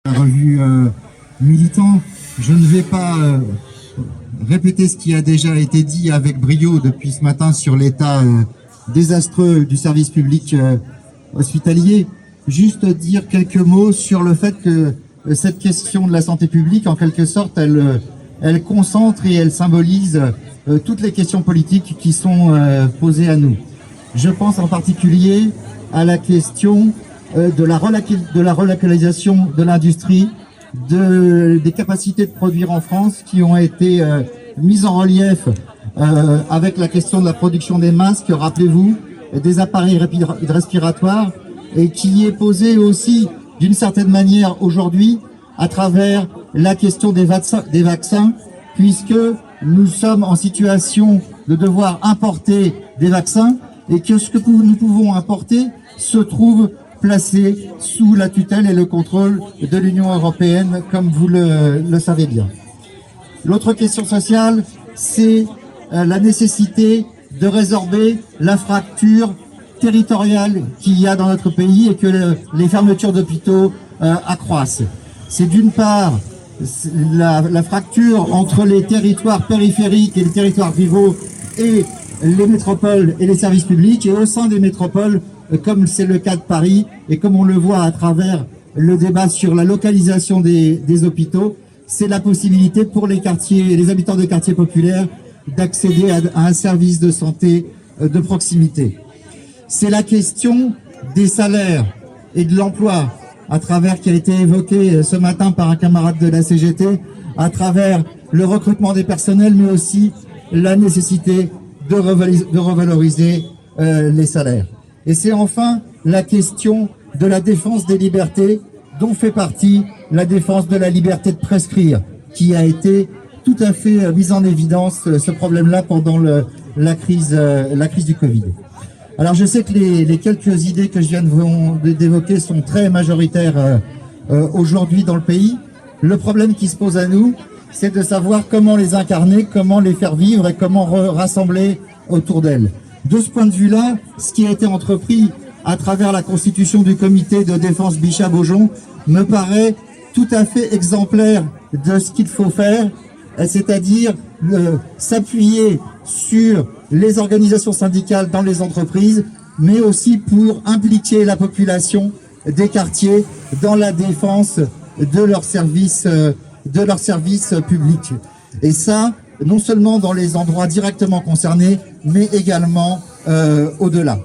La revue Militant, je ne vais pas répéter ce qui a déjà été dit avec brio depuis ce matin sur l'état désastreux du service public hospitalier. Juste dire quelques mots sur le fait que cette question de la santé publique, en quelque sorte, elle concentre et elle symbolise toutes les questions politiques qui sont posées à nous. Je pense en particulier à la question de la relocalisation de l'industrie, des capacités de produire en France qui ont été mises en relief avec la question de la production des masques, rappelez-vous, des appareils respiratoires, et qui est posée aussi d'une certaine manière aujourd'hui à travers la question des vaccins, puisque nous sommes en situation de devoir importer des vaccins et que ce que nous pouvons importer se trouve placé sous la tutelle et le contrôle de l'Union européenne, comme vous le savez bien. L'autre question sociale, c'est la nécessité de résorber la fracture territoriale qu'il y a dans notre pays et que les fermetures d'hôpitaux accroissent. C'est d'une part la fracture entre les territoires périphériques et les territoires ruraux et les métropoles et les services publics, et au sein des métropoles, comme c'est le cas de Paris, et comme on le voit à travers le débat sur la localisation des hôpitaux, c'est la possibilité pour les habitants de quartiers populaires d'accéder à un service de santé de proximité. C'est la question des salaires et de l'emploi, qui a été évoqué ce matin par un camarade de la CGT, à travers le recrutement des personnels, mais aussi la nécessité de revaloriser les salaires. Et c'est enfin la question de la défense des libertés, dont fait partie la défense de la liberté de prescrire, qui a été tout à fait mise en évidence, ce problème-là, pendant la crise du Covid. Alors je sais que les quelques idées que je viens d'évoquer sont très majoritaires aujourd'hui dans le pays. Le problème qui se pose à nous, c'est de savoir comment les incarner, comment les faire vivre et comment rassembler autour d'elles. De ce point de vue-là, ce qui a été entrepris à travers la constitution du comité de défense Bichat-Beaujon me paraît tout à fait exemplaire de ce qu'il faut faire, c'est-à-dire s'appuyer sur les organisations syndicales dans les entreprises, mais aussi pour impliquer la population des quartiers dans la défense de leurs services publics. Et ça, non seulement dans les endroits directement concernés, mais également au-delà.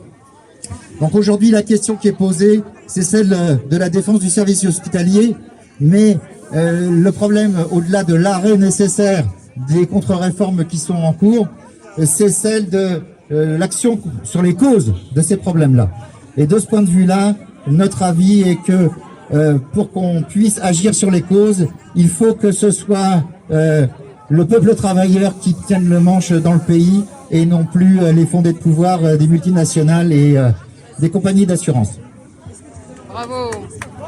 Donc aujourd'hui, la question qui est posée, c'est celle de la défense du service hospitalier, mais le problème, au-delà de l'arrêt nécessaire des contre-réformes qui sont en cours, c'est celle de l'action sur les causes de ces problèmes-là. Et de ce point de vue-là, notre avis est que pour qu'on puisse agir sur les causes, il faut que ce soit le peuple travailleur qui tienne le manche dans le pays et non plus les fondés de pouvoir des multinationales et des compagnies d'assurance. Bravo.